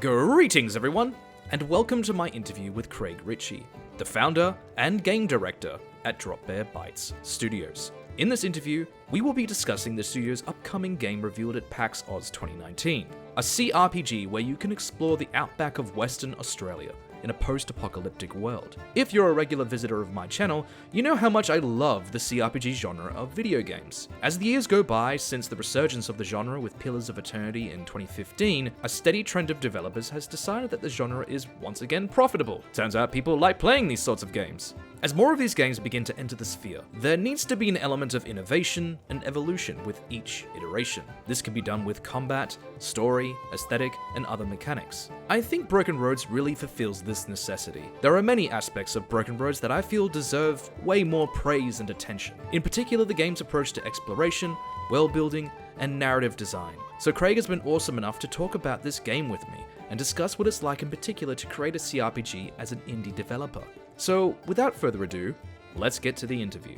Greetings everyone, and welcome to my interview with Craig Ritchie, the founder and game director at Drop Bear Bytes Studios. In this interview, we will be discussing the studio's upcoming game revealed at PAX Aus 2019, a CRPG where you can explore the outback of Western Australia in a post-apocalyptic world. If you're a regular visitor of my channel, you know how much I love the CRPG genre of video games. As the years go by since the resurgence of the genre with Pillars of Eternity in 2015, a steady trend of developers has decided that the genre is once again profitable. Turns out people like playing these sorts of games. As more of these games begin to enter the sphere, there needs to be an element of innovation and evolution with each iteration. This can be done with combat, story, aesthetic, and other mechanics. I think Broken Roads really fulfills this necessity. There are many aspects of Broken Roads that I feel deserve way more praise and attention. In particular, the game's approach to exploration, world building, and narrative design. So Craig has been awesome enough to talk about this game with me and discuss what it's like in particular to create a CRPG as an indie developer. So, without further ado, let's get to the interview.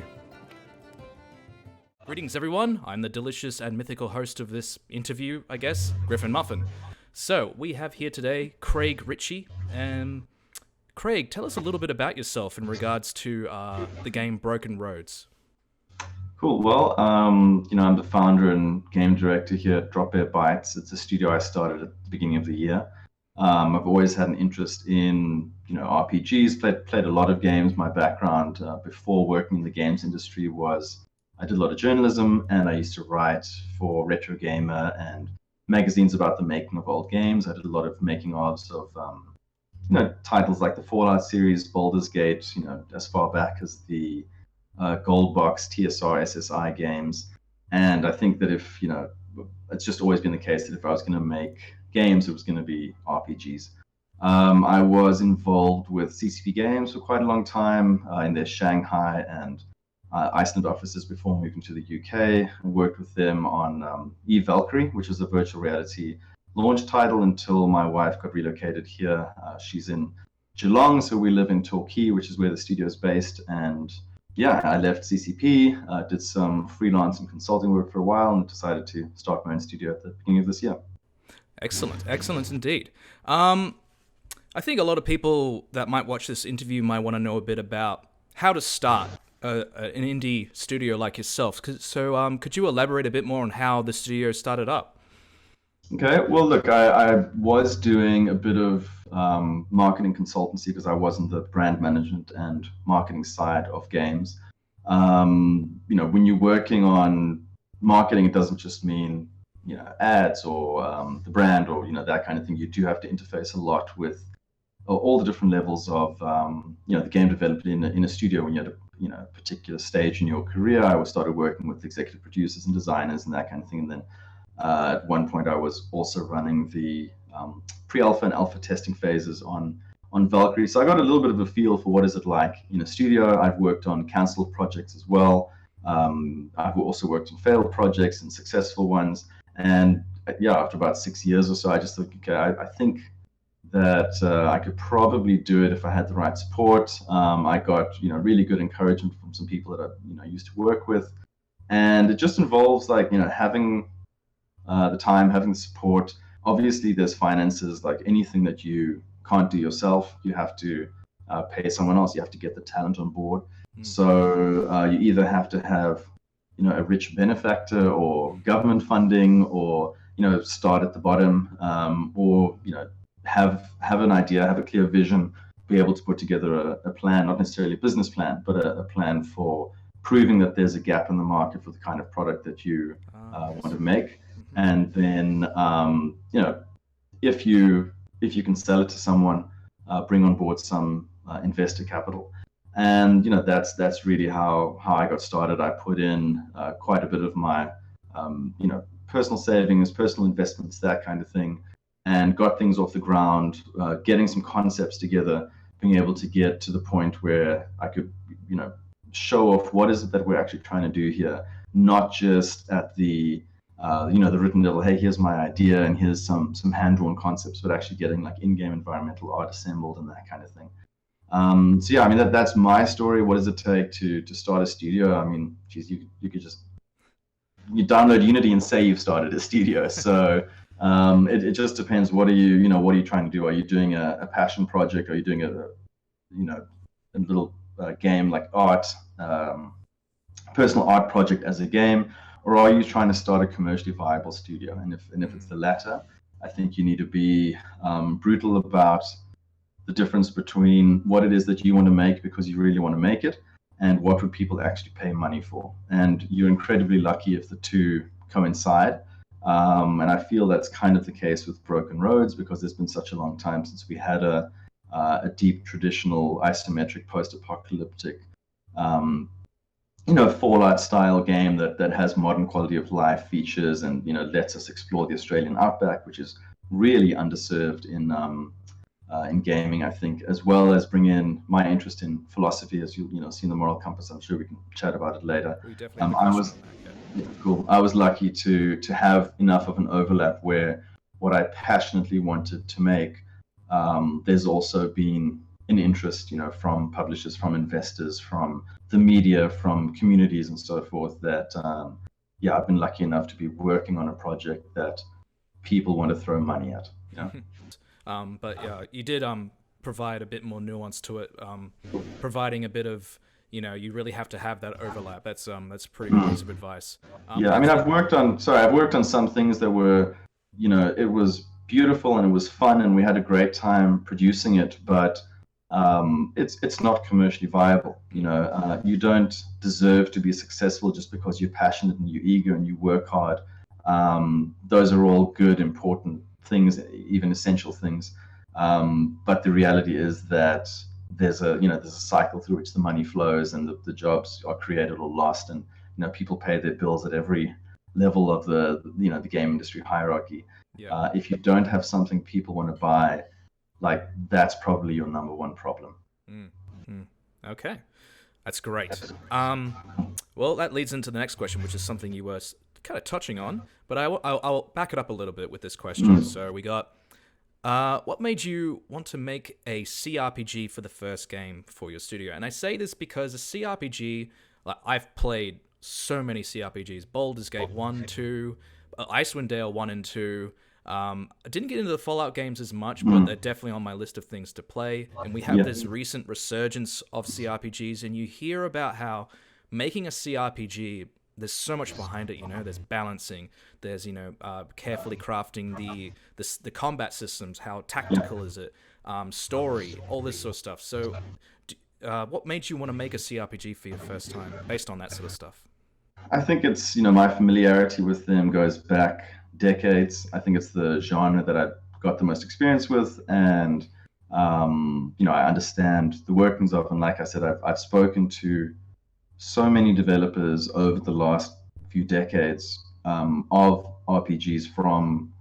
Greetings everyone, I'm the delicious and mythical host of this interview, I guess, Griffin Muffin. So, we have here today Craig Ritchie. Craig, tell us a little bit about yourself in regards to the game Broken Roads. Cool. Well, I'm the founder and game director here at Drop Bear Bytes. It's a studio I started at the beginning of the year. I've always had an interest in, RPGs, played a lot of games. My background before working in the games industry was I did a lot of journalism, and I used to write for Retro Gamer and magazines about the making of old games. I did a lot of making ofs of, titles like the Fallout series, Baldur's Gate, as far back as the Gold Box, TSR, SSI games. And I think that if, it's just always been the case that if I was going to make games, it was going to be RPGs. I was involved with CCP Games for quite a long time in their Shanghai and Iceland offices before moving to the UK. I worked with them on Valkyrie, which is a virtual reality launch title until my wife got relocated here. She's in Geelong, so we live in Torquay, which is where the studio is based. And yeah, I left CCP, did some freelance and consulting work for a while, and decided to start my own studio at the beginning of this year. Excellent indeed. I think a lot of people that might watch this interview might want to know a bit about how to start an indie studio like yourself. So could you elaborate a bit more on how the studio started up? Okay, well, look, I was doing a bit of marketing consultancy because I was in the brand management and marketing side of games. When you're working on marketing, it doesn't just mean ads or the brand or that kind of thing. You do have to interface a lot with all the different levels of the game development in a studio when you're at a particular stage in your career. I started working with executive producers and designers and that kind of thing. And then at one point, I was also running the pre-alpha and alpha testing phases on Valkyrie. So I got a little bit of a feel for what is it like in a studio. I've worked on cancelled projects as well. I've also worked on failed projects and successful ones. And after about 6 years or so, I just thought, okay, I think that I could probably do it if I had the right support. I got really good encouragement from some people that I used to work with, and it just involves having the time, having the support. Obviously, there's finances. Like anything that you can't do yourself, you have to pay someone else. You have to get the talent on board. So you either have to have a rich benefactor or government funding, or start at the bottom, or have an idea, have a clear vision, be able to put together a plan, not necessarily a business plan, but a plan for proving that there's a gap in the market for the kind of product that you want to make. And then if you can sell it to someone, bring on board some investor capital. And that's really how I got started. I put in quite a bit of my personal savings, personal investments, that kind of thing, and got things off the ground, getting some concepts together, being able to get to the point where I could show off what is it that we're actually trying to do here, not just at the the written level. Hey, here's my idea and here's some hand-drawn concepts, but actually getting in-game environmental art assembled and that kind of thing. That's my story. What does it take to start a studio? I mean, geez, you could just download Unity and say you've started a studio. So It just depends. What are you trying to do? Are you doing a passion project? Are you doing a little game like art, personal art project as a game, or are you trying to start a commercially viable studio? And if it's the latter, I think you need to be brutal about the difference between what it is that you want to make because you really want to make it, and what would people actually pay money for. And you're incredibly lucky if the two coincide. And I feel that's kind of the case with Broken Roads, because it's been such a long time since we had a deep traditional isometric post-apocalyptic Fallout style game that has modern quality of life features and lets us explore the Australian outback, which is really underserved in gaming, I think, as well as bring in my interest in philosophy, as you see in the moral compass. I'm sure we can chat about it later. We definitely cool. I was lucky to have enough of an overlap where what I passionately wanted to make, there's also been an interest, from publishers, from investors, from the media, from communities and so forth, that I've been lucky enough to be working on a project that people want to throw money at. But yeah, you did provide a bit more nuance to it, providing a bit of, you really have to have that overlap. That's pretty good piece of advice. I mean, I've worked on some things that were, it was beautiful and it was fun and we had a great time producing it, but it's not commercially viable. You don't deserve to be successful just because you're passionate and you're eager and you work hard. Those are all good, important things, even essential things. But the reality is that there's a cycle through which the money flows and the jobs are created or lost, and people pay their bills at every level of the game industry hierarchy. Yeah. If you don't have something people want to buy, like, that's probably your number one problem. Okay, that's great. Well, that leads into the next question, which is something you were kind of touching on, but I'll back it up a little bit with this question. So we got, what made you want to make a CRPG for the first game for your studio? And I say this because a CRPG, like, I've played so many CRPGs, Baldur's Gate 1, 2, Icewind Dale 1 and 2. I didn't get into the Fallout games as much, but they're definitely on my list of things to play. And we have this recent resurgence of CRPGs, and you hear about how making a CRPG, there's so much behind it. There's balancing, there's carefully crafting the combat systems, how tactical is it, story, all this sort of stuff. So what made you want to make a CRPG for your first time based on that sort of stuff? I think it's, my familiarity with them goes back decades. I think it's the genre that I've got the most experience with, and I understand the workings of. And like I said, I've spoken to so many developers over the last few decades of RPGs from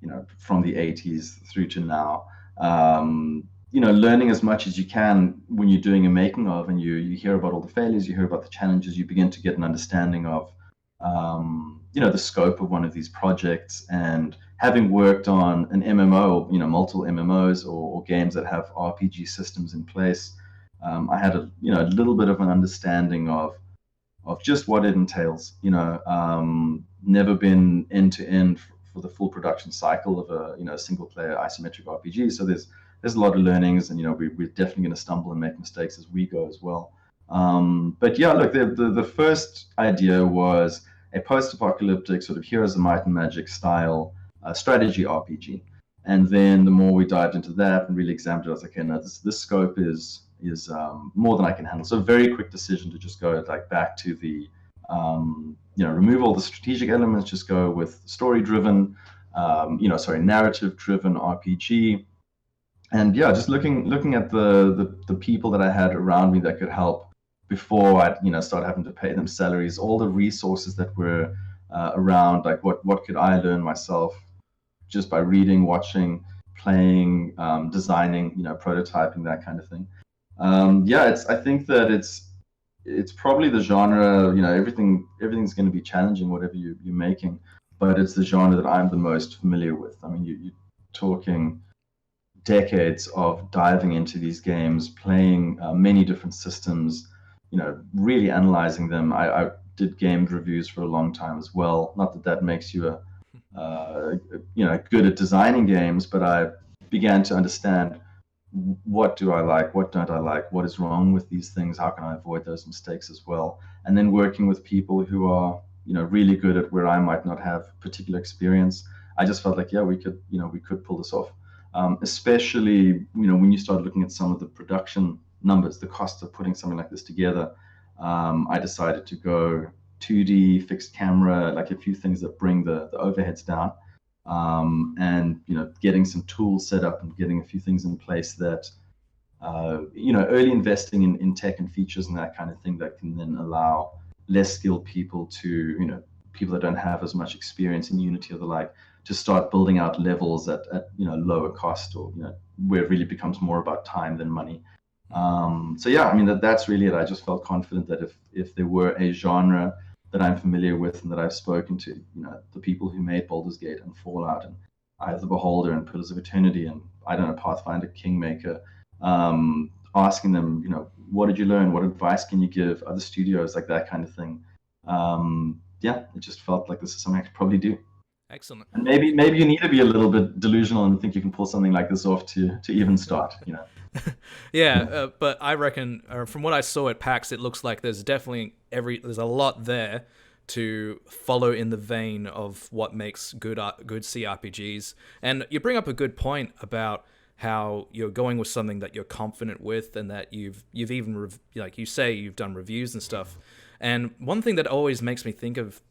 the 80s through to now. Learning as much as you can when you're doing a making of, and you hear about all the failures, you hear about the challenges, you begin to get an understanding of the scope of one of these projects. And having worked on an MMO, multiple MMOs or games that have RPG systems in place, I had a little bit of an understanding of just what it entails. Never been end to end for the full production cycle of a single player isometric RPG. So there's a lot of learnings, and we're definitely going to stumble and make mistakes as we go as well. But yeah, look, the first idea was a post-apocalyptic sort of Heroes of Might and Magic style strategy RPG. And then the more we dived into that and really examined it, I was like, okay, no, this scope is more than I can handle. So a very quick decision to just go back to the remove all the strategic elements, just go with story-driven, narrative-driven RPG. And yeah, just looking at the people that I had around me that could help before I start having to pay them salaries, all the resources that were around, like what could I learn myself just by reading, watching, playing, designing, prototyping, that kind of thing. I think that it's probably the genre, everything's going to be challenging, whatever you're making, but it's the genre that I'm the most familiar with. I mean, you're talking decades of diving into these games, playing many different systems, really analyzing them. I did game reviews for a long time as well. Not that makes you uh, good at designing games, but I began to understand what do I like, what don't I like, what is wrong with these things, how can I avoid those mistakes as well, and then working with people who are really good at where I might not have particular experience. I just felt like, yeah, we could pull this off, especially when you start looking at some of the production numbers, the cost of putting something like this together. I decided to go 2D fixed camera, like a few things that bring the overheads down, and getting some tools set up and getting a few things in place that early investing in tech and features and that kind of thing that can then allow less skilled people to people that don't have as much experience in Unity or the like to start building out levels at lower cost, or where it really becomes more about time than money. So yeah, I mean that's really it. I just felt confident that if there were a genre that I'm familiar with and that I've spoken to, the people who made Baldur's Gate and Fallout and Eye of the Beholder and Pillars of Eternity and I don't know, Pathfinder, Kingmaker, asking them, what did you learn? What advice can you give other studios, like that kind of thing? Yeah, it just felt like this is something I could probably do. Excellent. And maybe you need to be a little bit delusional and think you can pull something like this off to even start. Yeah, but I reckon from what I saw at PAX, it looks like there's definitely there's a lot there to follow in the vein of what makes good CRPGs. And you bring up a good point about how you're going with something that you're confident with, and that you've even like you say you've done reviews and stuff. And one thing that always makes me think of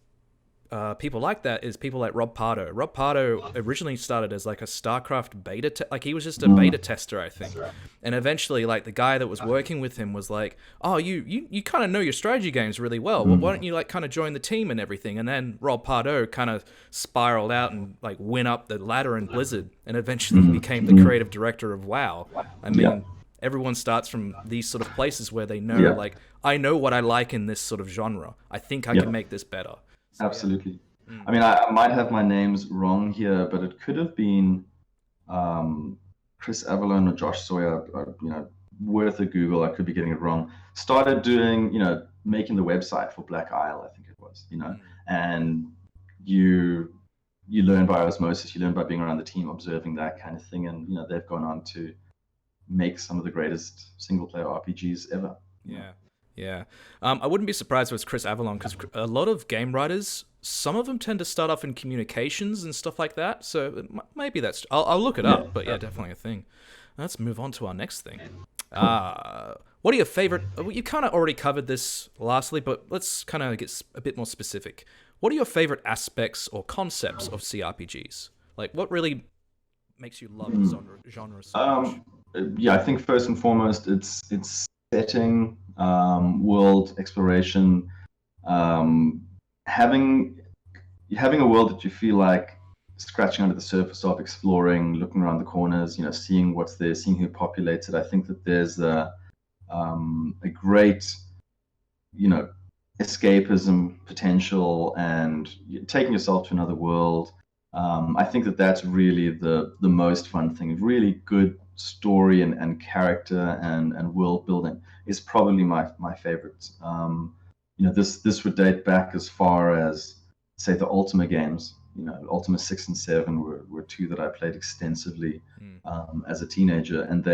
people like that is people like Rob Pardo. Rob Pardo originally started as like a StarCraft beta, like he was just a beta tester, I think. And eventually, like the guy that was working with him was like, "Oh, you kind of know your strategy games really well. Well, why don't you like kind of join the team and everything?" And then Rob Pardo kind of spiraled out and like went up the ladder in Blizzard, and eventually he became the creative director of WoW. I mean. Everyone starts from these sort of places where they know, like, I know what I like in this sort of genre. I think I can make this better. So, Absolutely. yeah. I mean, I might have my names wrong here, but it could have been um, Chris Avalon or Josh Sawyer. Worth a Google. I could be getting it wrong. Started doing, making the website for Black Isle, I think it was. And you learn by osmosis. You learn by being around the team, observing that kind of thing, and they've gone on to make some of the greatest single player RPGs ever. Yeah. Yeah. I wouldn't be surprised if it's Chris Avalon, because a lot of game writers, some of them tend to start off in communications and stuff like that. So maybe that's. I'll look it up, but yeah, definitely a thing. Let's move on to our next thing. What are your favorite? You kind of already covered this lastly, but let's kind of get a bit more specific. What are your favorite aspects or concepts of CRPGs? Like, what really makes you love the genre so much? Yeah, I think first and foremost, it's setting, world exploration, um, having having a world that you feel like scratching under the surface of, exploring, looking around the corners, seeing what's there, seeing who populates it. I think that there's a great, you know, escapism potential and taking yourself to another world. I think that that's really the most fun thing. Really good story and character and world building is probably my favorite. This would date back as far as say the Ultima games. Ultima 6 and 7 were two that I played extensively as a teenager, and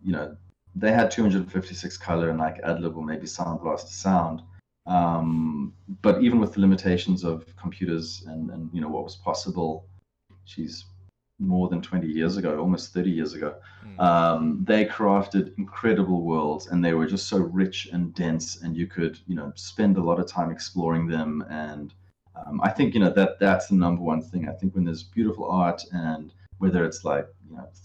you know, they had 256 color and like ad lib or maybe sound blast sound. But even with the limitations of computers and what was possible, she's more than 20 years ago, almost 30 years ago, they crafted incredible worlds, and they were just so rich and dense, and you could spend a lot of time exploring them. And I think that's the number one thing. I think when there's beautiful art, and whether it's like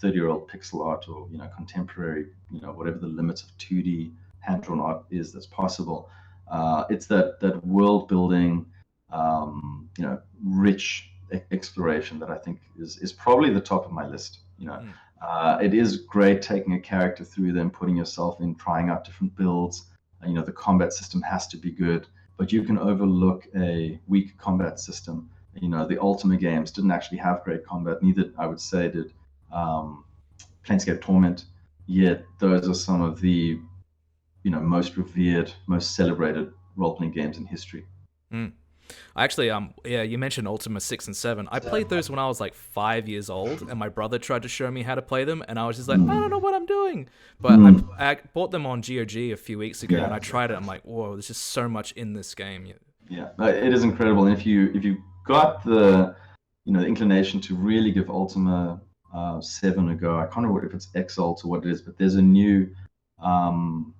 30-year-old pixel art or contemporary, whatever the limits of 2D hand-drawn art is that's possible, it's that world building, rich exploration that I think is probably the top of my list. It is great taking a character through them, putting yourself in, trying out different builds. The combat system has to be good, but you can overlook a weak combat system. The Ultima games didn't actually have great combat. Neither, I would say, did Planescape Torment. Yet those are some of the most revered, most celebrated role-playing games in history. Mm. I actually, yeah, you mentioned Ultima 6 and 7. I played those when I was like 5 years old, and my brother tried to show me how to play them, and I was just like, I don't know what I'm doing. But I bought them on GOG a few weeks ago, and I tried it. I'm like, whoa, there's just so much in this game. Yeah, it is incredible. And if you got the the inclination to really give Ultima 7 a go, I can't remember if it's Exalt or what it is, but there's a new um,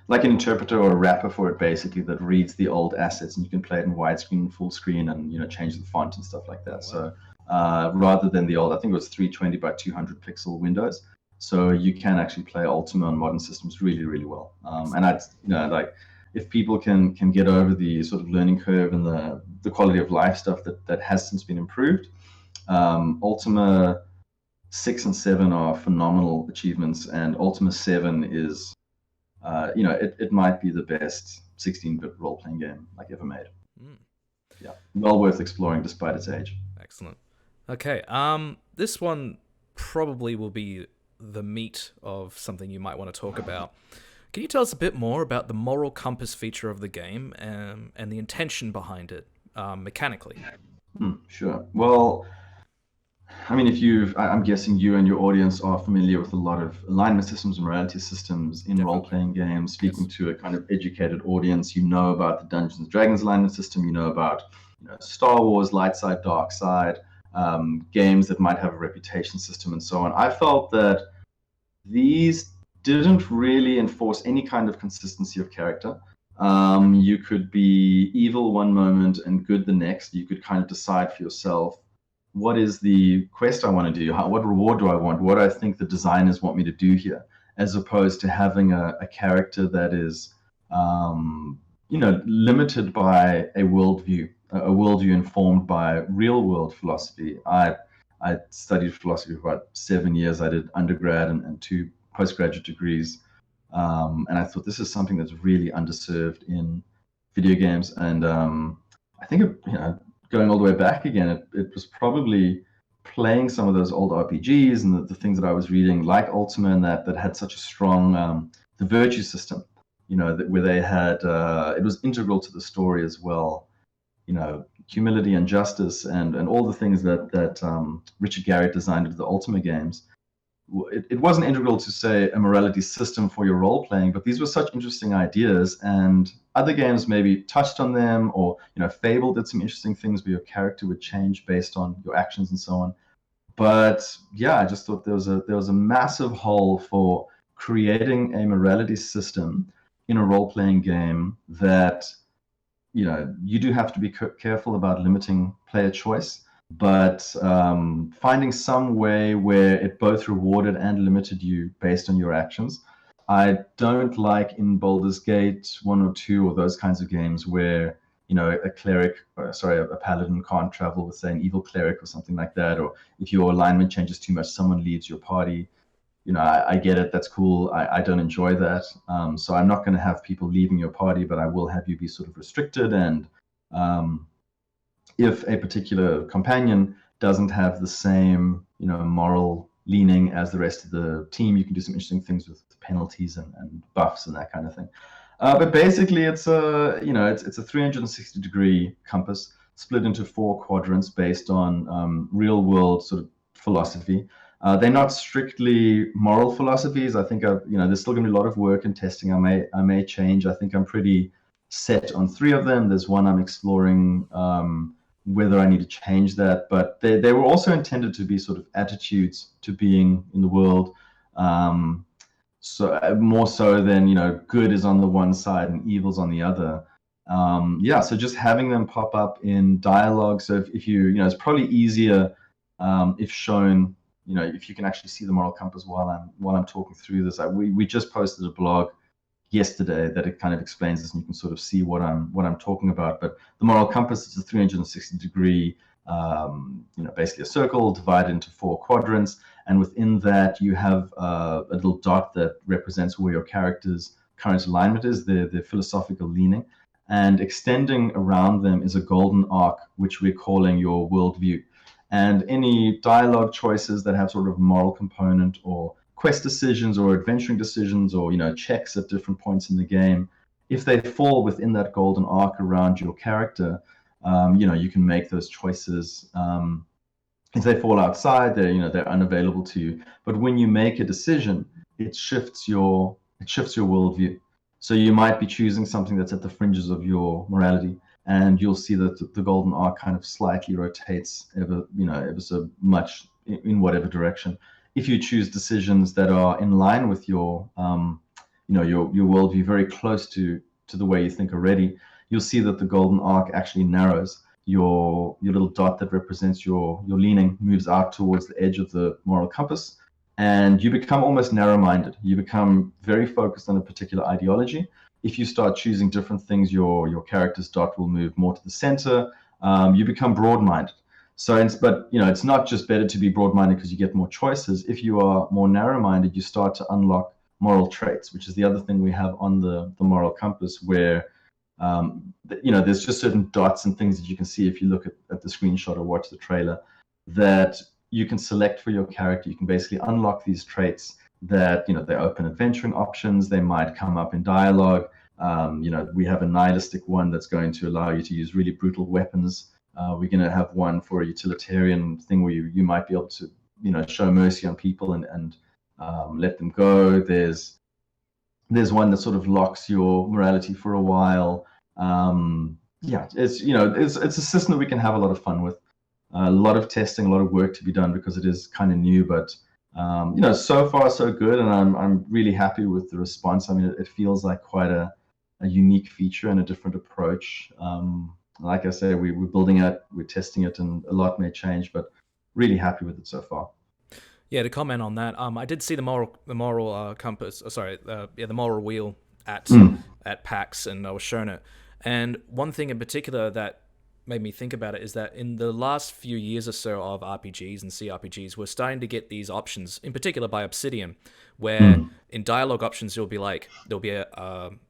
like an interpreter or a wrapper for it basically that reads the old assets, and you can play it in widescreen, full screen, and change the font and stuff like that. So rather than the old, I think it was 320 by 200 pixel windows, so you can actually play Ultima on modern systems really, really well. And I'd like if people can get over the sort of learning curve and the quality of life stuff that has since been improved, Ultima 6 and 7 are phenomenal achievements, and Ultima 7 is it might be the best 16-bit role-playing game like ever made. Yeah, well worth exploring despite its age. Excellent. Okay, this one probably will be the meat of something you might want to talk about. Can you tell us a bit more about the moral compass feature of the game and the intention behind it mechanically? Sure. Well, I mean, I'm guessing you and your audience are familiar with a lot of alignment systems and morality systems in role-playing games. Speaking to a kind of educated audience, you know about the Dungeons and Dragons alignment system, you know about Star Wars, light side, dark side, games that might have a reputation system, and so on. I felt that these didn't really enforce any kind of consistency of character. You could be evil one moment and good the next. You could kind of decide for yourself, what is the quest I want to do? What reward do I want? What do I think the designers want me to do here? As opposed to having a character that is, limited by a worldview informed by real world philosophy. I studied philosophy for about 7 years. I did undergrad and 2 postgraduate degrees. And I thought this is something that's really underserved in video games. And I think, going all the way back again, it was probably playing some of those old RPGs and the things that I was reading, like Ultima, and that had such a strong the virtue system, where they had it was integral to the story as well. Humility and justice and all the things that Richard Garriott designed into the Ultima games. It wasn't integral to, say, a morality system for your role playing, but these were such interesting ideas, and other games maybe touched on them, or Fable did some interesting things where your character would change based on your actions and so on. But yeah, I just thought there was a massive hole for creating a morality system in a role playing game that you do have to be careful about limiting player choice, but finding some way where it both rewarded and limited you based on your actions. I don't like in Baldur's Gate 1 or 2 or those kinds of games where a paladin can't travel with, say, an evil cleric or something like that, or if your alignment changes too much, someone leaves your party. I get it, that's cool. I don't enjoy that. So I'm not going to have people leaving your party, but I will have you be sort of restricted, and if a particular companion doesn't have the same, moral leaning as the rest of the team, you can do some interesting things with penalties and buffs and that kind of thing. But basically, it's a 360-degree compass split into 4 quadrants based on real world sort of philosophy. They're not strictly moral philosophies. I think there's still going to be a lot of work and testing. I may change. I think I'm pretty set on 3 of them. There's one I'm exploring whether I need to change that, but they were also intended to be sort of attitudes to being in the world. So more so than good is on the one side and evil's on the other. So just having them pop up in dialogue. So if you it's probably easier if shown. If you can actually see the moral compass while I'm talking through this. We just posted a blog yesterday that it kind of explains this, and you can sort of see what I'm talking about. But the moral compass is a 360-degree, basically a circle divided into 4 quadrants, and within that you have a little dot that represents where your character's current alignment is, their philosophical leaning, and extending around them is a golden arc, which we're calling your worldview. And any dialogue choices that have sort of moral component, or quest decisions or adventuring decisions, or checks at different points in the game, if they fall within that golden arc around your character, You can make those choices. If they fall outside, they're unavailable to you. But when you make a decision, it shifts your worldview. So you might be choosing something that's at the fringes of your morality, and you'll see that the golden arc kind of slightly rotates ever so much in whatever direction. If you choose decisions that are in line with your worldview, very close to the way you think already, you'll see that the golden arc actually narrows. Your little dot that represents your leaning moves out towards the edge of the moral compass, and you become almost narrow-minded. You become very focused on a particular ideology. If you start choosing different things, your character's dot will move more to the center. You become broad-minded. But it's not just better to be broad-minded because you get more choices. If you are more narrow-minded, you start to unlock moral traits, which is the other thing we have on the moral compass, where there's just certain dots and things that you can see if you look at the screenshot or watch the trailer that you can select for your character. You can basically unlock these traits that, they open adventuring options. They might come up in dialogue. We have a nihilistic one that's going to allow you to use really brutal weapons. We're going to have one for a utilitarian thing where you might be able to, show mercy on people and let them go. There's one that sort of locks your morality for a while. It's a system that we can have a lot of fun with. A lot of testing, a lot of work to be done because it is kind of new, but so far so good, and I'm really happy with the response. I mean, it feels like quite a unique feature and a different approach. Like I say, we're building it, we're testing it, and a lot may change, but really happy with it so far. Yeah, to comment on that, I did see the moral compass. The moral wheel at PAX, and I was shown it. And one thing in particular that made me think about it is that in the last few years or so of RPGs and CRPGs, we're starting to get these options, in particular by Obsidian, where in dialogue options there'll be a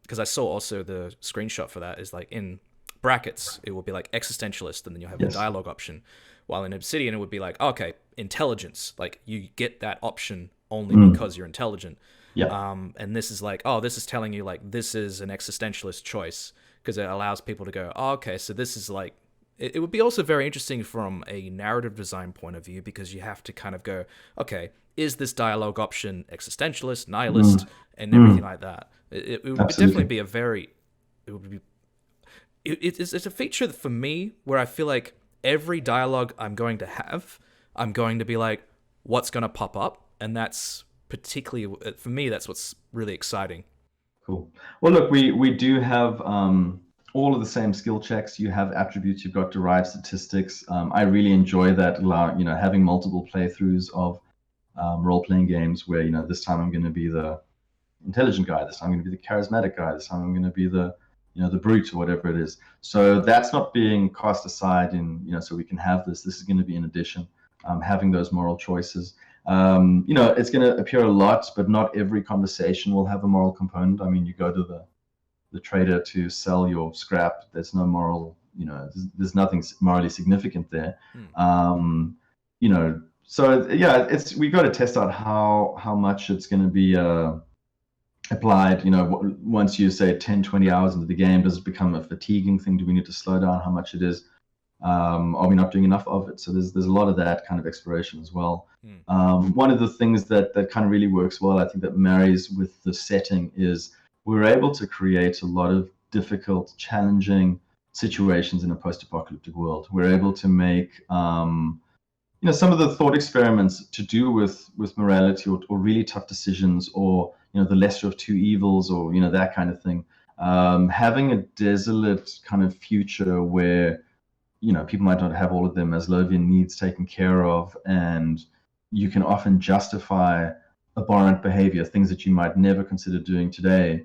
because I saw also the screenshot for that is like in brackets it will be like existentialist, and then you'll have a dialogue option. While in Obsidian, it would be like, okay, intelligence. Like, you get that option only because you're intelligent. Yeah. And this is like, this is telling you, like, this is an existentialist choice, because it allows people to go, okay, so this is like... It would be also very interesting from a narrative design point of view, because you have to kind of go, okay, is this dialogue option existentialist, nihilist, and everything like that? It would definitely be a very... It's a feature that for me where I feel like every dialogue I'm going to have, I'm going to be like, what's going to pop up? And that's particularly, for me, that's what's really exciting. Cool. Well, look, we do have all of the same skill checks. You have attributes, you've got derived statistics. I really enjoy that, having multiple playthroughs of role-playing games where, this time I'm going to be the intelligent guy, this time I'm going to be the charismatic guy, this time I'm going to be the brute or whatever it is. So that's not being cast aside so we can have this. This is going to be in addition, having those moral choices. It's going to appear a lot, but not every conversation will have a moral component. I mean, you go to the trader to sell your scrap. There's no moral, there's nothing morally significant there. We've got to test out how much it's going to be applied. Once you say 10-20 hours into the game, does it become a fatiguing thing? Do we need to slow down how much it is? Are we not doing enough of it? So there's a lot of that kind of exploration as well. One of the things that kind of really works well, I think, that marries with the setting is we're able to create a lot of difficult, challenging situations in a post-apocalyptic world. We're able to make some of the thought experiments to do with morality or really tough decisions, or the lesser of two evils, or that kind of thing. Having a desolate kind of future where people might not have all of their Maslowian needs taken care of, and you can often justify abhorrent behavior, things that you might never consider doing today.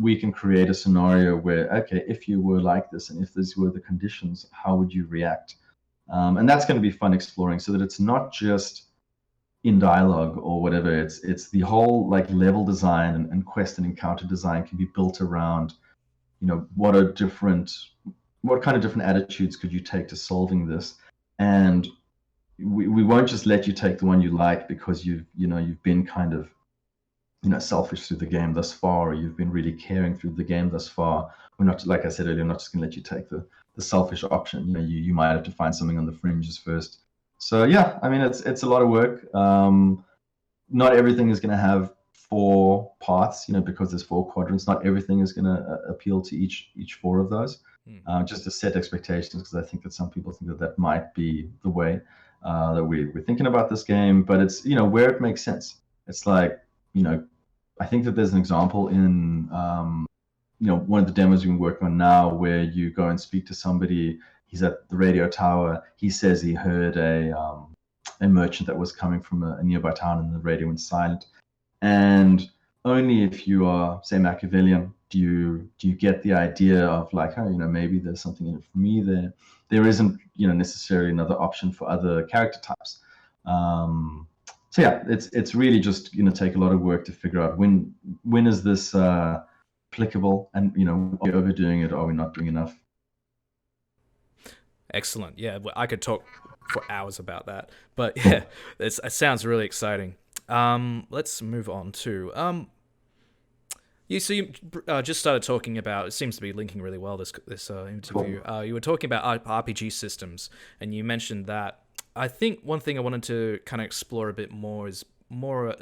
We can create a scenario where, okay, if you were like this and if these were the conditions, how would you react? And that's going to be fun exploring, so that it's not just in dialogue or whatever. It's the whole like level design and quest and encounter design can be built around, what kind of different attitudes could you take to solving this? And we won't just let you take the one you like because you've been kind of selfish through the game thus far, or you've been really caring through the game thus far. We're not, like I said earlier, not just going to let you take the selfish option. You might have to find something on the fringes first. So yeah, I mean, it's a lot of work. Not everything is going to have 4 paths, because there's 4 quadrants. Not everything is going to appeal to each 4 of those. Just to set expectations, because I think that some people think that might be the way that we're thinking about this game. But it's where it makes sense. It's like I think that there's an example in one of the demos we've been working on now, where you go and speak to somebody. He's at the radio tower. He says he heard a merchant that was coming from a nearby town, and the radio went silent. And only if you are, say, Machiavellian, do you get the idea of like, oh, maybe there's something in it for me there. There isn't, necessarily another option for other character types. So yeah, it's really just take a lot of work to figure out when is this applicable, and are we overdoing it? Are we not doing enough? Excellent. Yeah, I could talk for hours about that, but yeah, it sounds really exciting. Let's move on to you just started talking about, it seems to be linking really well, this interview. Cool. You were talking about RPG systems, and you mentioned that. I think one thing I wanted to kind of explore a bit more is more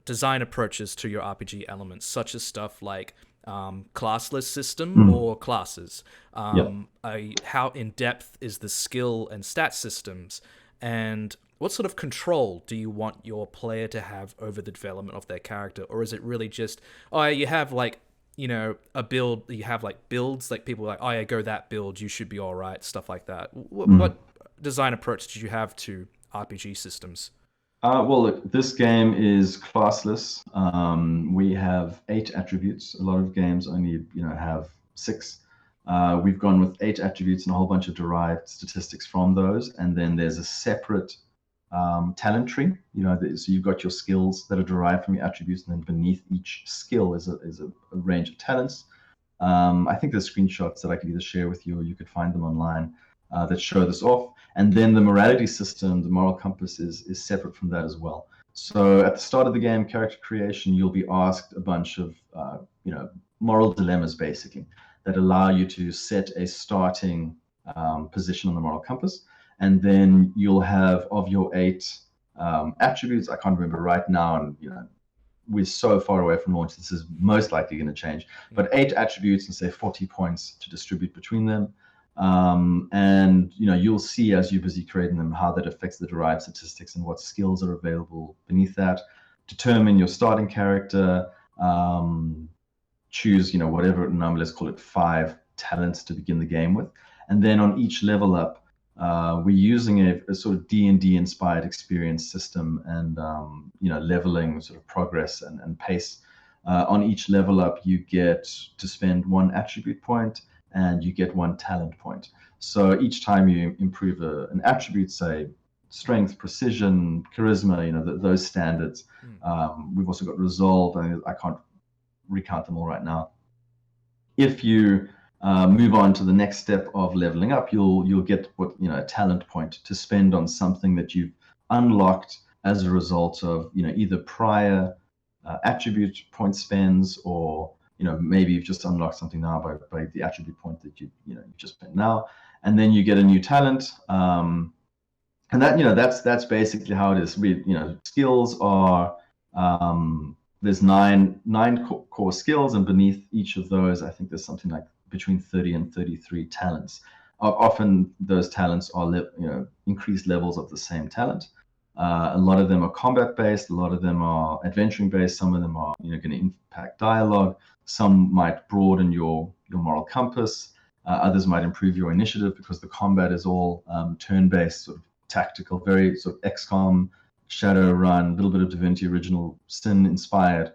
design approaches to your RPG elements, such as stuff like classless system or classes. How in depth is the skill and stat systems, and what sort of control do you want your player to have over the development of their character? Or is it really just, you have like, a build, you have like builds, like people are like, go that build, you should be all right, stuff like that. What design approach did you have to RPG systems? Well, look, this game is classless. We have 8 attributes. A lot of games only, have 6. We've gone with 8 attributes and a whole bunch of derived statistics from those. And then there's a separate talent tree. So you've got your skills that are derived from your attributes, and then beneath each skill is a range of talents. I think there's screenshots that I could either share with you, or you could find them online that show this off. And then the morality system, the moral compass, is separate from that as well. So at the start of the game, character creation, you'll be asked a bunch of moral dilemmas, basically, that allow you to set a starting position on the moral compass. And then you'll have, of your 8 attributes, I can't remember right now, and we're so far away from launch, this is most likely going to change, but 8 attributes and say 40 points to distribute between them. And you'll see as you're busy creating them how that affects the derived statistics and what skills are available beneath that. Determine your starting character, choose whatever number, let's call it 5 talents to begin the game with, and then on each level up, we're using a sort of D&D inspired experience system, and leveling sort of progress and pace. On each level up, you get to spend 1 attribute point, and you get 1 talent point. So each time you improve an attribute, say strength, precision, charisma, those standards. We've also got resolve. I can't recount them all right now. If you move on to the next step of leveling up, you'll get a talent point to spend on something that you've unlocked as a result of either prior attribute point spends, or maybe you've just unlocked something now by the attribute point that you just spent now, and then you get a new talent, and that's basically how it is. Skills are there's nine core skills, and beneath each of those, I think there's something like between 30 and 33 talents. Often those talents are increased levels of the same talent. A lot of them are combat based, a lot of them are adventuring based, some of them are going to impact dialogue, some might broaden your moral compass, others might improve your initiative, because the combat is all turn based, sort of tactical, very sort of XCOM, Shadowrun, a little bit of Divinity Original Sin inspired,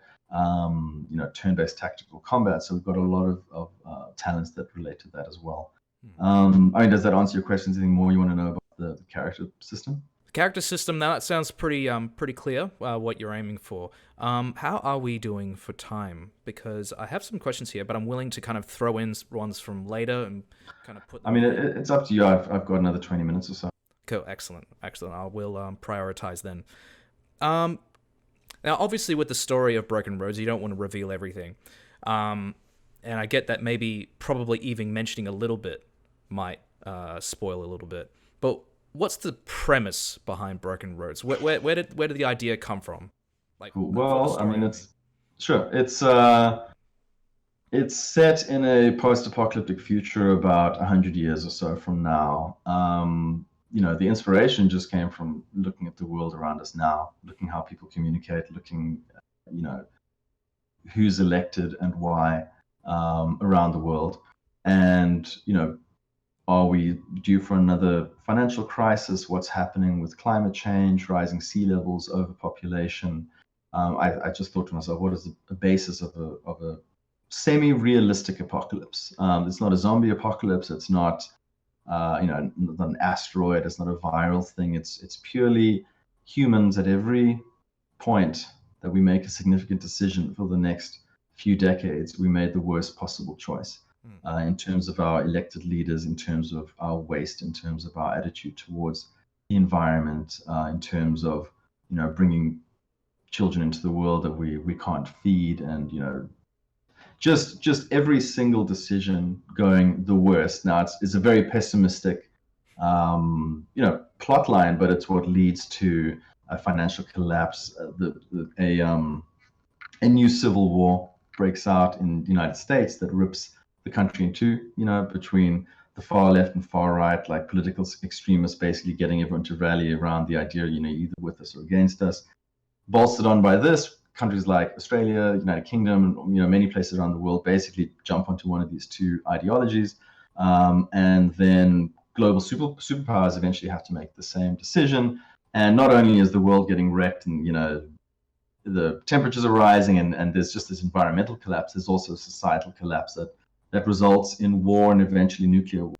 turn-based tactical combat. So we've got a lot of talents that relate to that as well. Does that answer your questions? Anything more you want to know about the character system? Character system, now that sounds pretty clear what you're aiming for. How are we doing for time? Because I have some questions here, but I'm willing to kind of throw in ones from later and kind of put them it's up to you. I've got another 20 minutes or so. Cool, excellent. I will prioritize then. Now, obviously, with the story of Broken Roads, you don't want to reveal everything. and I get that maybe probably even mentioning a little bit might spoil a little bit. But what's the premise behind Broken Roads? Where did the idea come from? Like Cool. for the Well, I story, mean, sure. It's set in a post-apocalyptic future about 100 years or so from now. The inspiration just came from looking at the world around us now, looking how people communicate, looking, you know, who's elected and why around the world. And, are we due for another financial crisis? What's happening with climate change, rising sea levels, overpopulation? I just thought to myself, what is the basis of a semi-realistic apocalypse? It's not a zombie apocalypse. It's not, not an asteroid. It's not a viral thing. It's purely humans at every point that we make a significant decision for the next few decades. We made the worst possible choice in terms of our elected leaders, in terms of our waste, in terms of our attitude towards the environment, in terms of bringing children into the world that we can't feed, and just every single decision going the worst. Now it's a very pessimistic plot line, but it's what leads to a financial collapse. A new civil war breaks out in the United States that rips the country in two, between the far left and far right, like political extremists basically getting everyone to rally around the idea, either with us or against us. Bolstered on by this, countries like Australia, United Kingdom, many places around the world basically jump onto one of these two ideologies. And then global superpowers eventually have to make the same decision. And not only is the world getting wrecked and, the temperatures are rising and there's just this environmental collapse, there's also a societal collapse that results in war and eventually nuclear war.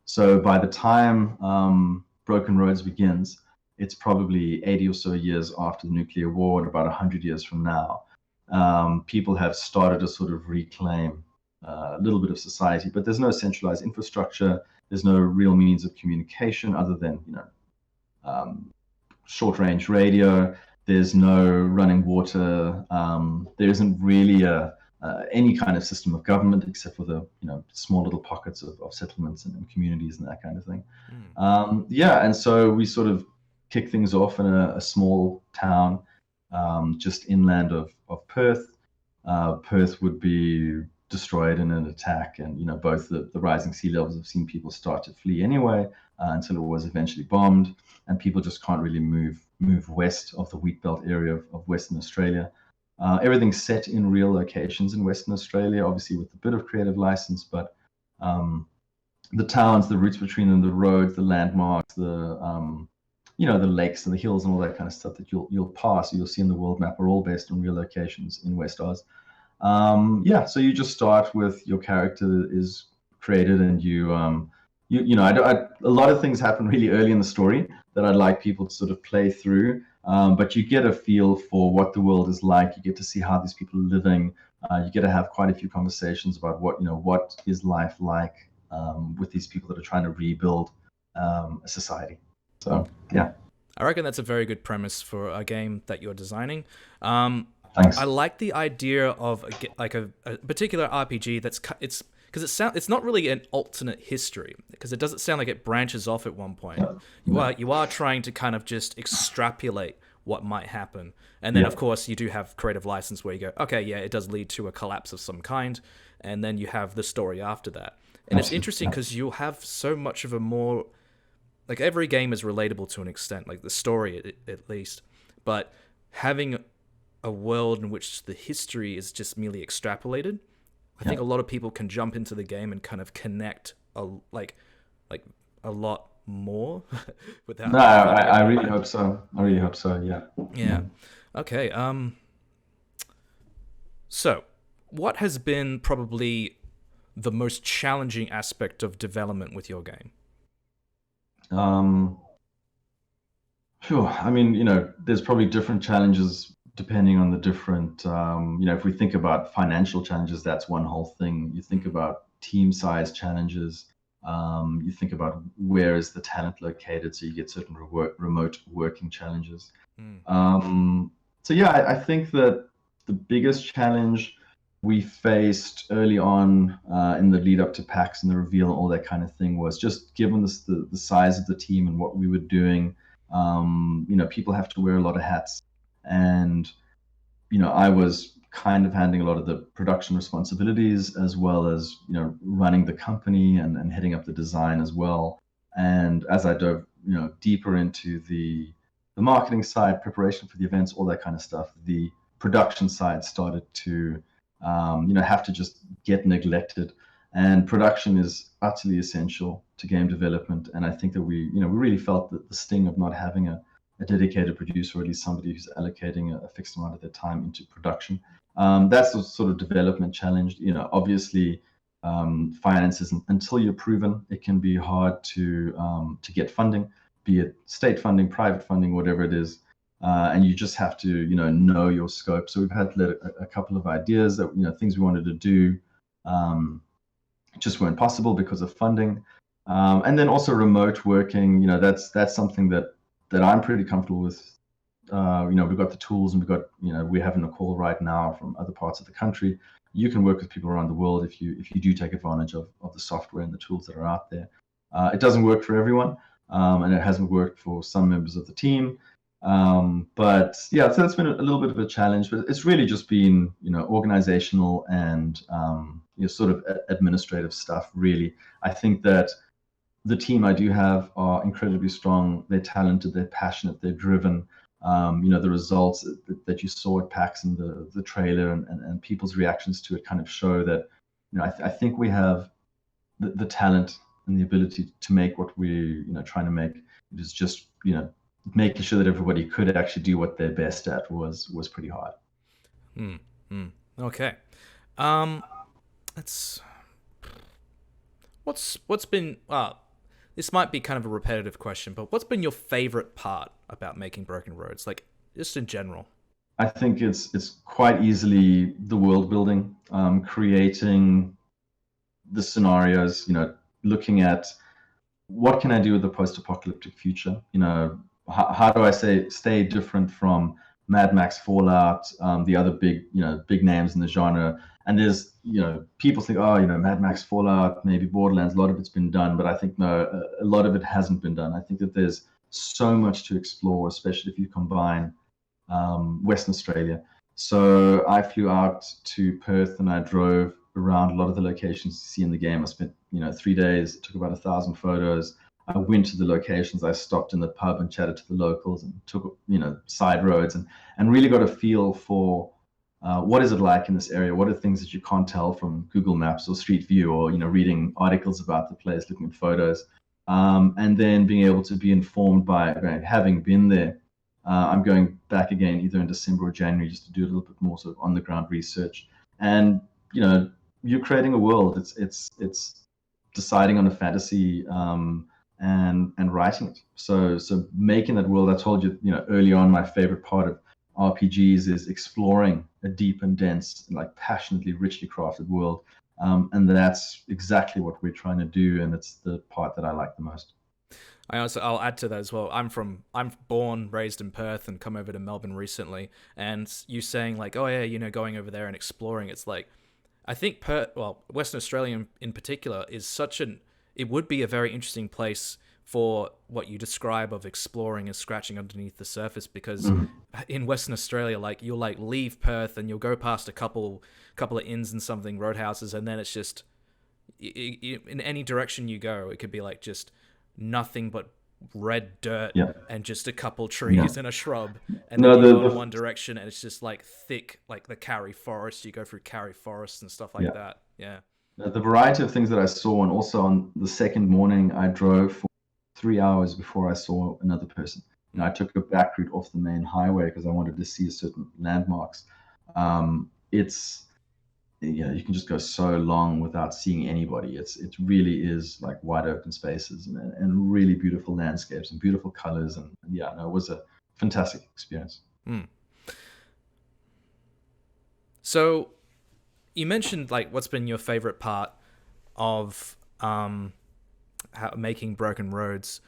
So by the time Broken Roads begins, it's probably 80 or so years after the nuclear war, and about 100 years from now, people have started to sort of reclaim a little bit of society, but there's no centralized infrastructure. There's no real means of communication other than, short-range radio. There's no running water. There isn't really any kind of system of government except for the small little pockets of settlements and communities and that kind of thing. And so we sort of kick things off in a small town just inland of Perth. Perth would be destroyed in an attack, and both the rising sea levels have seen people start to flee anyway until it was eventually bombed, and people just can't really move west of the wheat belt area of Western Australia. Everything's set in real locations in Western Australia, obviously with a bit of creative license, but the towns, the routes between them, the roads, the landmarks, the lakes and the hills and all that kind of stuff that you'll pass, you'll see in the world map, are all based on real locations in West Oz. So you just start with your character that is created, and a lot of things happen really early in the story that I'd like people to sort of play through. But you get a feel for what the world is like. You get to see how these people are living. You get to have quite a few conversations about what is life like with these people that are trying to rebuild a society. So, yeah. I reckon that's a very good premise for a game that you're designing. Thanks. I like the idea of a particular RPG because it's not really an alternate history, because it doesn't sound like it branches off at one point. You are trying to kind of just extrapolate what might happen, and then of course you do have creative license where you go, okay, yeah, it does lead to a collapse of some kind, and then you have the story after that. And it's interesting because you'll have so much of a more, like, every game is relatable to an extent, like the story at least, but having a world in which the history is just merely extrapolated, I think a lot of people can jump into the game and kind of connect a lot more without. No, I really hope so. Yeah. Yeah. Okay. So, what has been probably the most challenging aspect of development with your game? Sure. I mean, there's probably different challenges depending on the different, if we think about financial challenges, that's one whole thing. You think about team size challenges. You think about where is the talent located, so you get certain remote working challenges. I think that the biggest challenge we faced early on in the lead up to PAX and the reveal and all that kind of thing was just given the size of the team and what we were doing. People have to wear a lot of hats, and I was kind of handling a lot of the production responsibilities as well as running the company and heading up the design as well. And as I dove deeper into the marketing side, preparation for the events, all that kind of stuff, the production side started to have to just get neglected. And production is utterly essential to game development. And I think that we really felt that the sting of not having a dedicated producer, or at least somebody who's allocating a fixed amount of their time into production. That's the sort of development challenge. Obviously, finances, until you're proven, it can be hard to get funding, be it state funding, private funding, whatever it is. And you just have to, know your scope. So we've had a couple of ideas that, things we wanted to do just weren't possible because of funding. And then also remote working, that's something that I'm pretty comfortable with. We've got the tools, and we're having a call right now from other parts of the country. You can work with people around the world if you do take advantage of the software and the tools that are out there. It doesn't work for everyone, and it hasn't worked for some members of the team. But yeah, so that's been a little bit of a challenge, but it's really just been, organizational and, sort of administrative stuff, really. I think that the team I do have are incredibly strong. They're talented, they're passionate, they're driven. The results that you saw at PAX and the trailer and people's reactions to it kind of show that, I think we have the talent and the ability to make what we're, trying to make. It is just, making sure that everybody could actually do what they're best at was pretty hard. Okay. That's what's been this might be kind of a repetitive question, but what's been your favorite part about making Broken Roads, like just in general? I think it's quite easily the world building, creating the scenarios, looking at what can I do with the post-apocalyptic future, how do I stay different from Mad Max, Fallout, the other big names in the genre. And there's, people think, Mad Max, Fallout, maybe Borderlands, a lot of it's been done, but I think no, a lot of it hasn't been done. I think that there's so much to explore, especially if you combine Western Australia. So I flew out to Perth and I drove around a lot of the locations you see in the game. I spent 3 days, took about 1,000 photos. I went to the locations. I stopped in the pub and chatted to the locals and took side roads and really got a feel for what is it like in this area. What are things that you can't tell from Google Maps or Street View or reading articles about the place, looking at photos, and then being able to be informed by having been there. I'm going back again either in December or January just to do a little bit more sort of on the ground research. And you're creating a world. It's deciding on a fantasy and writing it. So making that world. I told you early on, my favorite part of RPGs is exploring a deep and dense, like passionately, richly crafted world. And that's exactly what we're trying to do, and it's the part that I like the most. I'll add to that as well. I'm born, raised in Perth, and come over to Melbourne recently. And you saying like, oh yeah, going over there and exploring. It's like, I think Western Australia in particular is it would be a very interesting place for what you describe of exploring and scratching underneath the surface, because in Western Australia, like you'll like leave Perth and you'll go past a couple of inns and something, roadhouses, and then it's just in any direction you go, it could be like just nothing but red dirt and just a couple trees and a shrub, and then you go in one direction and it's just like thick, like the Karri Forest. You go through Karri Forest and stuff like that. Yeah. The variety of things that I saw, and also on the second morning, I drove for 3 hours before I saw another person. I took a back route off the main highway because I wanted to see certain landmarks. You can just go so long without seeing anybody. It really is like wide open spaces and really beautiful landscapes and beautiful colors. And it was a fantastic experience. So you mentioned like what's been your favorite part of making Broken Roads.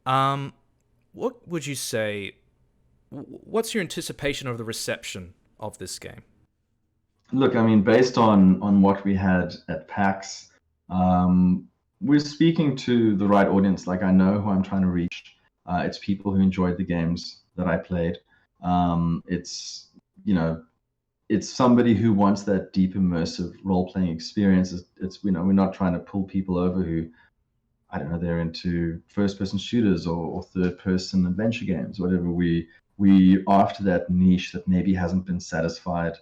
What would you say? What's your anticipation of the reception of this game? Look, I mean, based on what we had at PAX, we're speaking to the right audience. Like I know who I'm trying to reach. It's people who enjoyed the games that I played. It's you know, it's somebody who wants that deep immersive role-playing experience. It's we're not trying to pull people over who I don't know, they're into first-person shooters or third-person adventure games, whatever. We after that niche that maybe hasn't been satisfied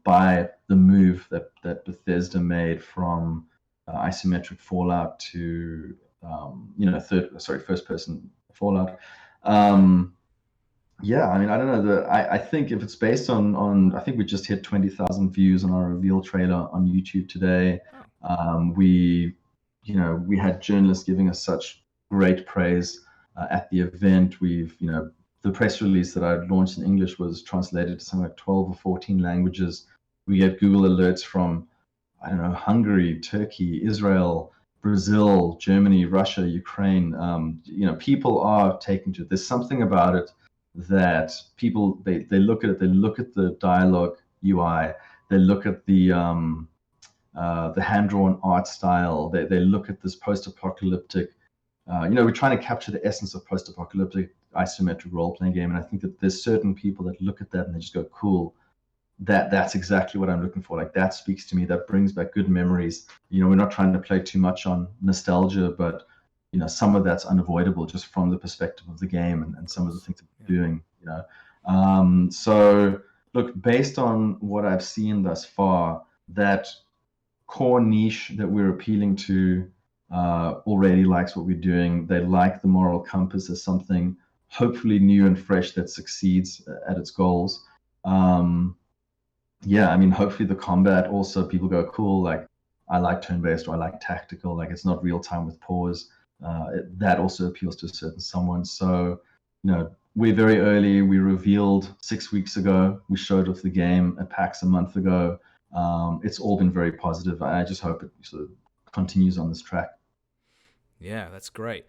by the move that Bethesda made from isometric Fallout to first-person Fallout. Um, yeah, I mean, I don't know. I think if it's based on I think we just hit 20,000 views on our reveal trailer on YouTube today. Oh, We we had journalists giving us such great praise at the event. The press release that I launched in English was translated to something like 12 or 14 languages. We get Google alerts from, I don't know, Hungary, Turkey, Israel, Brazil, Germany, Russia, Ukraine. People are taking to it. There's something about it that people they look at it. They look at the dialogue UI. They look at the hand-drawn art style. They look at this post-apocalyptic. We're trying to capture the essence of post-apocalyptic isometric role-playing game, and I think that there's certain people that look at that and they just go, "Cool, that's exactly what I'm looking for." Like that speaks to me. That brings back good memories. We're not trying to play too much on nostalgia, but some of that's unavoidable just from the perspective of the game and some of the things that we're doing. So look, based on what I've seen thus far, that core niche that we're appealing to already likes what we're doing. They like the moral compass as something hopefully new and fresh that succeeds at its goals. Yeah, I mean, hopefully the combat also people go, cool, like I like turn-based or I like tactical, like it's not real time with pause. That also appeals to a certain someone. So, we're very early. We revealed 6 weeks ago. We showed off the game at PAX a month ago. It's all been very positive. I just hope it sort of continues on this track. yeah, that's great.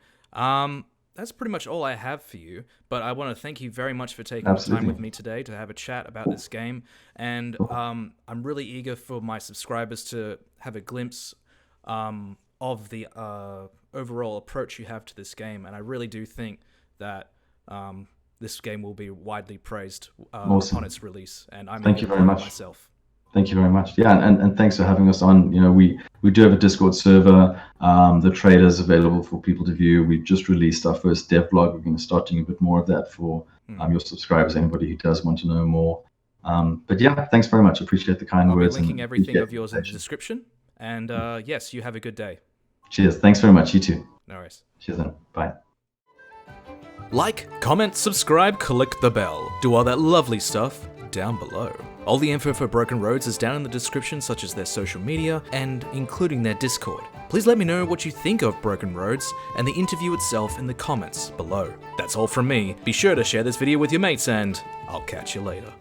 That's pretty much all I have for you, but I want to thank you very much for taking the time Absolutely. with me today to have a chat about this game. And I'm really eager for my subscribers to have a glimpse of the overall approach you have to this game. And I really do think that this game will be widely praised upon Awesome. its release. And I'm Thank eager you to very play it much. myself. Thank you very much. Yeah, and thanks for having us on. We do have a Discord server. The trailer is available for people to view. We've just released our first devlog. We're going to start doing a bit more of that for your subscribers, anybody who does want to know more. But yeah, thanks very much. Appreciate the kind I'll be words linking and everything appreciate of the yours in the invitation. description. And yes, you have a good day. Cheers. Thanks very much. You too. No worries. Cheers then. Bye. Like, comment, subscribe, click the bell. Do all that lovely stuff down below. All the info for Broken Roads is down in the description, such as their social media and including their Discord. Please let me know what you think of Broken Roads and the interview itself in the comments below. That's all from me. Be sure to share this video with your mates and I'll catch you later.